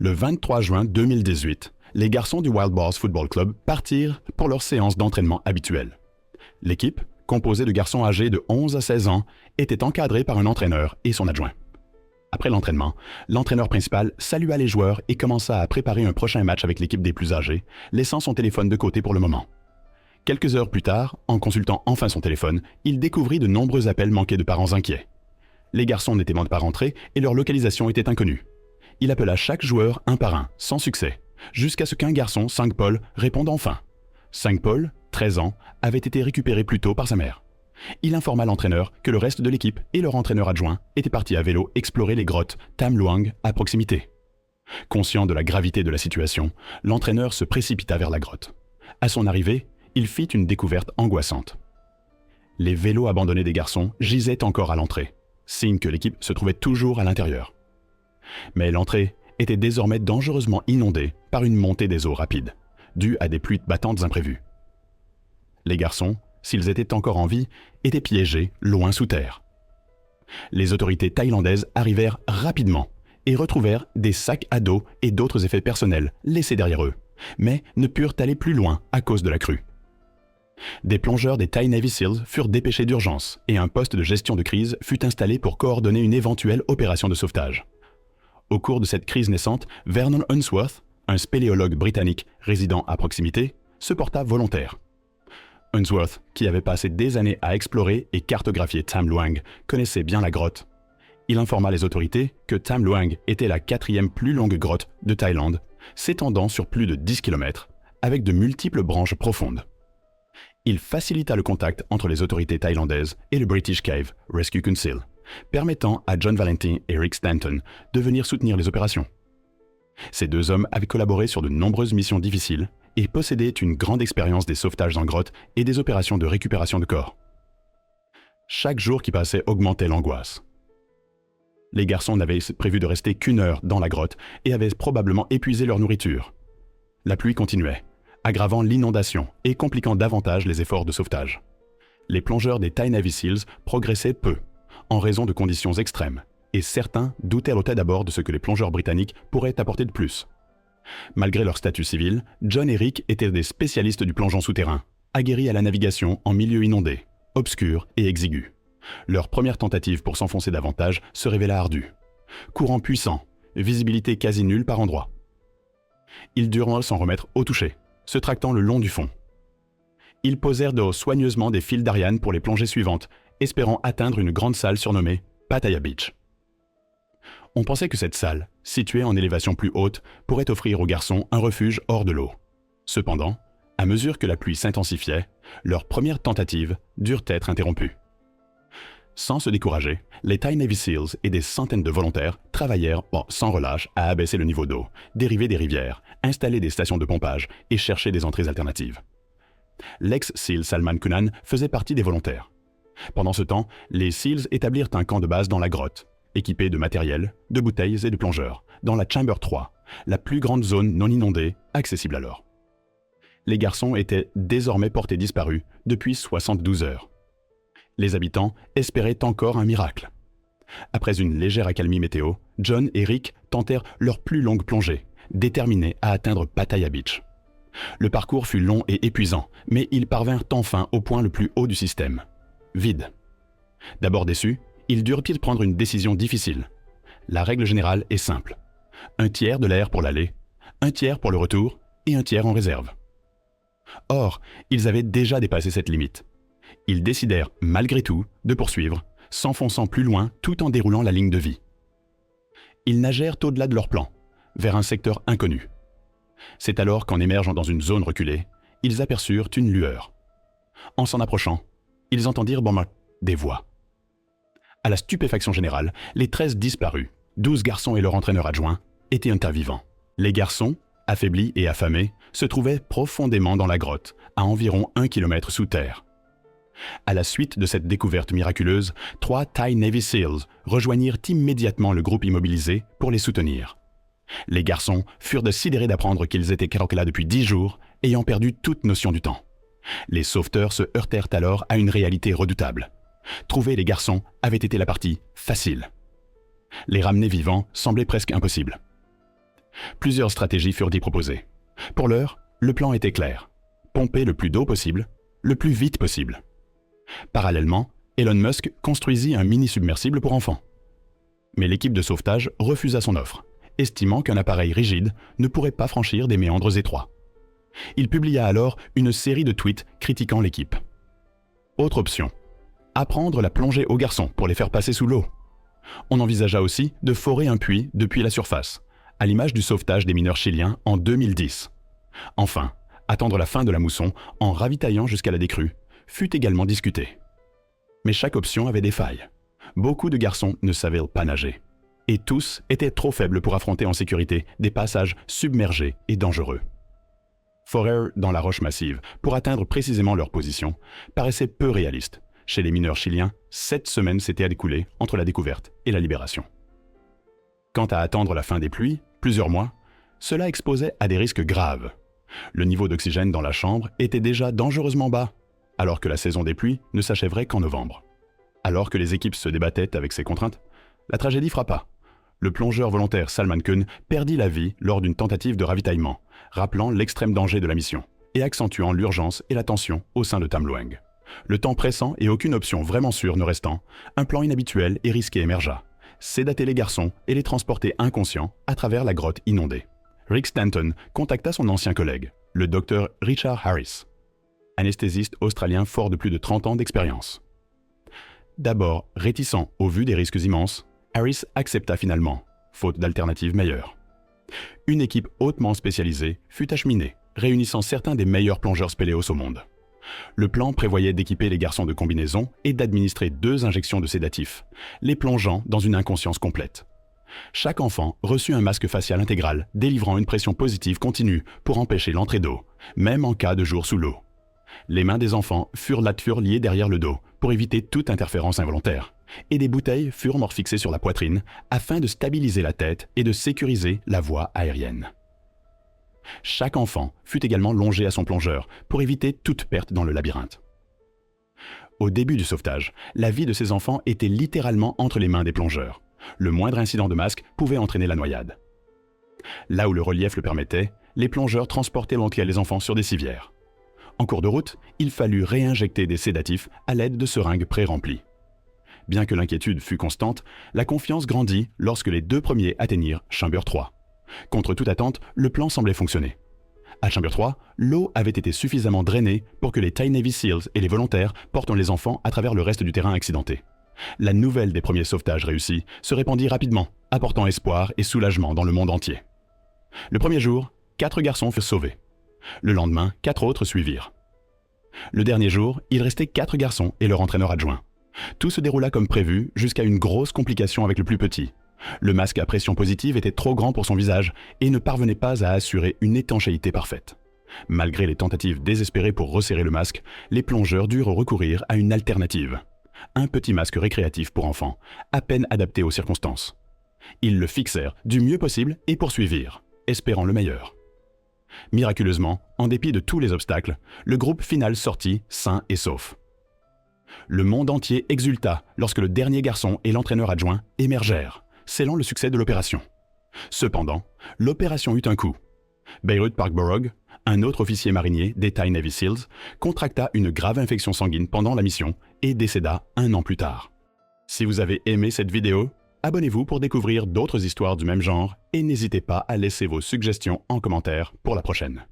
Le 23 juin 2018, les garçons du Wild Boars Football Club partirent pour leur séance d'entraînement habituelle. L'équipe, composée de garçons âgés de 11 à 16 ans, était encadrée par un entraîneur et son adjoint. Après l'entraînement, l'entraîneur principal salua les joueurs et commença à préparer un prochain match avec l'équipe des plus âgés, laissant son téléphone de côté pour le moment. Quelques heures plus tard, en consultant enfin son téléphone, il découvrit de nombreux appels manqués de parents inquiets. Les garçons n'étaient pas rentrés et leur localisation était inconnue. Il appela chaque joueur un par un, sans succès, jusqu'à ce qu'un garçon, 5 Paul, réponde enfin. 5 Paul, 13 ans, avait été récupéré plus tôt par sa mère. Il informa l'entraîneur que le reste de l'équipe et leur entraîneur adjoint étaient partis à vélo explorer les grottes Tham Luang à proximité. Conscient de la gravité de la situation, l'entraîneur se précipita vers la grotte. À son arrivée, il fit une découverte angoissante. Les vélos abandonnés des garçons gisaient encore à l'entrée, signe que l'équipe se trouvait toujours à l'intérieur. Mais l'entrée était désormais dangereusement inondée par une montée des eaux rapide, due à des pluies battantes imprévues. Les garçons, s'ils étaient encore en vie, étaient piégés loin sous terre. Les autorités thaïlandaises arrivèrent rapidement et retrouvèrent des sacs à dos et d'autres effets personnels laissés derrière eux, mais ne purent aller plus loin à cause de la crue. Des plongeurs des Thai Navy Seals furent dépêchés d'urgence et un poste de gestion de crise fut installé pour coordonner une éventuelle opération de sauvetage. Au cours de cette crise naissante, Vernon Unsworth, un spéléologue britannique résidant à proximité, se porta volontaire. Unsworth, qui avait passé des années à explorer et cartographier Tham Luang, connaissait bien la grotte. Il informa les autorités que Tham Luang était la 4e plus longue grotte de Thaïlande, s'étendant sur plus de 10 km, avec de multiples branches profondes. Il facilita le contact entre les autorités thaïlandaises et le British Cave Rescue Council, permettant à John Valentin et Rick Stanton de venir soutenir les opérations. Ces deux hommes avaient collaboré sur de nombreuses missions difficiles et possédaient une grande expérience des sauvetages en grotte et des opérations de récupération de corps. Chaque jour qui passait augmentait l'angoisse. Les garçons n'avaient prévu de rester qu'1 heure dans la grotte et avaient probablement épuisé leur nourriture. La pluie continuait, aggravant l'inondation et compliquant davantage les efforts de sauvetage. Les plongeurs des Thai Navy Seals progressaient peu, en raison de conditions extrêmes, et certains doutaient d'abord de ce que les plongeurs britanniques pourraient apporter de plus. Malgré leur statut civil, John et Rick étaient des spécialistes du plongeon souterrain, aguerris à la navigation en milieu inondé, obscur et exigu. Leur première tentative pour s'enfoncer davantage se révéla ardue. Courant puissant, visibilité quasi nulle par endroits. Ils durent s'en remettre au toucher, se tractant le long du fond. Ils posèrent soigneusement des fils d'Ariane pour les plongées suivantes, espérant atteindre une grande salle surnommée Pattaya Beach. On pensait que cette salle, située en élévation plus haute, pourrait offrir aux garçons un refuge hors de l'eau. Cependant, à mesure que la pluie s'intensifiait, leurs premières tentatives durent être interrompues. Sans se décourager, les Thai Navy Seals et des centaines de volontaires travaillèrent sans relâche à abaisser le niveau d'eau, dériver des rivières, installer des stations de pompage et chercher des entrées alternatives. L'ex-SEAL Salman Kunan faisait partie des volontaires. Pendant ce temps, les SEALs établirent un camp de base dans la grotte, équipé de matériel, de bouteilles et de plongeurs, dans la Chamber 3, la plus grande zone non inondée accessible alors. Les garçons étaient désormais portés disparus depuis 72 heures. Les habitants espéraient encore un miracle. Après une légère accalmie météo, John et Rick tentèrent leur plus longue plongée, déterminés à atteindre Pattaya Beach. Le parcours fut long et épuisant, mais ils parvinrent enfin au point le plus haut du système. Vide. D'abord déçus, ils durent prendre une décision difficile. La règle générale est simple. 1 tiers de l'air pour l'aller, 1 tiers pour le retour et 1 tiers en réserve. Or, ils avaient déjà dépassé cette limite. Ils décidèrent, malgré tout, de poursuivre, s'enfonçant plus loin tout en déroulant la ligne de vie. Ils nagèrent au-delà de leur plan, vers un secteur inconnu. C'est alors qu'en émergeant dans une zone reculée, ils aperçurent une lueur. En s'en approchant, ils entendirent des voix. À la stupéfaction générale, les 13 disparus, 12 garçons et leur entraîneur adjoint, étaient intervivants. Les garçons, affaiblis et affamés, se trouvaient profondément dans la grotte, à environ 1 kilomètre sous terre. À la suite de cette découverte miraculeuse, 3 Thai Navy Seals rejoignirent immédiatement le groupe immobilisé pour les soutenir. Les garçons furent sidérés d'apprendre qu'ils étaient là depuis 10 jours, ayant perdu toute notion du temps. Les sauveteurs se heurtèrent alors à une réalité redoutable. Trouver les garçons avait été la partie facile. Les ramener vivants semblait presque impossible. Plusieurs stratégies furent proposées. Pour l'heure, le plan était clair. Pomper le plus d'eau possible, le plus vite possible. Parallèlement, Elon Musk construisit un mini-submersible pour enfants. Mais l'équipe de sauvetage refusa son offre, estimant qu'un appareil rigide ne pourrait pas franchir des méandres étroits. Il publia alors une série de tweets critiquant l'équipe. Autre option, apprendre la plongée aux garçons pour les faire passer sous l'eau. On envisagea aussi de forer un puits depuis la surface, à l'image du sauvetage des mineurs chiliens en 2010. Enfin, attendre la fin de la mousson en ravitaillant jusqu'à la décrue fut également discuté. Mais chaque option avait des failles. Beaucoup de garçons ne savaient pas nager. Et tous étaient trop faibles pour affronter en sécurité des passages submergés et dangereux. Forer dans la roche massive, pour atteindre précisément leur position, paraissait peu réaliste. Chez les mineurs chiliens, 7 semaines s'étaient écoulées entre la découverte et la libération. Quant à attendre la fin des pluies, plusieurs mois, cela exposait à des risques graves. Le niveau d'oxygène dans la chambre était déjà dangereusement bas, alors que la saison des pluies ne s'achèverait qu'en novembre. Alors que les équipes se débattaient avec ces contraintes, la tragédie frappa. Le plongeur volontaire Salman Khan perdit la vie lors d'une tentative de ravitaillement, rappelant l'extrême danger de la mission et accentuant l'urgence et la tension au sein de Tham Luang. Le temps pressant et aucune option vraiment sûre ne restant, un plan inhabituel et risqué émergea. Sédater les garçons et les transporter inconscients à travers la grotte inondée. Rick Stanton contacta son ancien collègue, le docteur Richard Harris, anesthésiste australien fort de plus de 30 ans d'expérience. D'abord réticent au vu des risques immenses, Harris accepta finalement, faute d'alternatives meilleures. Une équipe hautement spécialisée fut acheminée, réunissant certains des meilleurs plongeurs spéléos au monde. Le plan prévoyait d'équiper les garçons de combinaisons et d'administrer 2 injections de sédatifs, les plongeant dans une inconscience complète. Chaque enfant reçut un masque facial intégral, délivrant une pression positive continue pour empêcher l'entrée d'eau, même en cas de jour sous l'eau. Les mains des enfants furent liées derrière le dos pour éviter toute interférence involontaire, et des bouteilles furent fixées sur la poitrine afin de stabiliser la tête et de sécuriser la voie aérienne. Chaque enfant fut également longé à son plongeur pour éviter toute perte dans le labyrinthe. Au début du sauvetage, la vie de ces enfants était littéralement entre les mains des plongeurs. Le moindre incident de masque pouvait entraîner la noyade. Là où le relief le permettait, les plongeurs transportaient volontiers les enfants sur des civières. En cours de route, il fallut réinjecter des sédatifs à l'aide de seringues pré-remplies. Bien que l'inquiétude fût constante, la confiance grandit lorsque les 2 premiers atteignirent Chamber 3. Contre toute attente, le plan semblait fonctionner. À Chamber 3, l'eau avait été suffisamment drainée pour que les Thai Navy Seals et les volontaires portent les enfants à travers le reste du terrain accidenté. La nouvelle des premiers sauvetages réussis se répandit rapidement, apportant espoir et soulagement dans le monde entier. Le premier jour, 4 garçons furent sauvés. Le lendemain, 4 autres suivirent. Le dernier jour, il restait 4 garçons et leur entraîneur adjoint. Tout se déroula comme prévu jusqu'à une grosse complication avec le plus petit. Le masque à pression positive était trop grand pour son visage et ne parvenait pas à assurer une étanchéité parfaite. Malgré les tentatives désespérées pour resserrer le masque, les plongeurs durent recourir à une alternative. Un petit masque récréatif pour enfants, à peine adapté aux circonstances. Ils le fixèrent du mieux possible et poursuivirent, espérant le meilleur. Miraculeusement, en dépit de tous les obstacles, le groupe final sortit sain et sauf. Le monde entier exulta lorsque le dernier garçon et l'entraîneur adjoint émergèrent, scellant le succès de l'opération. Cependant, l'opération eut un coup. Beirut Parkborough, un autre officier marinier des Thai Navy Seals, contracta une grave infection sanguine pendant la mission et décéda 1 an plus tard. Si vous avez aimé cette vidéo, abonnez-vous pour découvrir d'autres histoires du même genre et n'hésitez pas à laisser vos suggestions en commentaire pour la prochaine.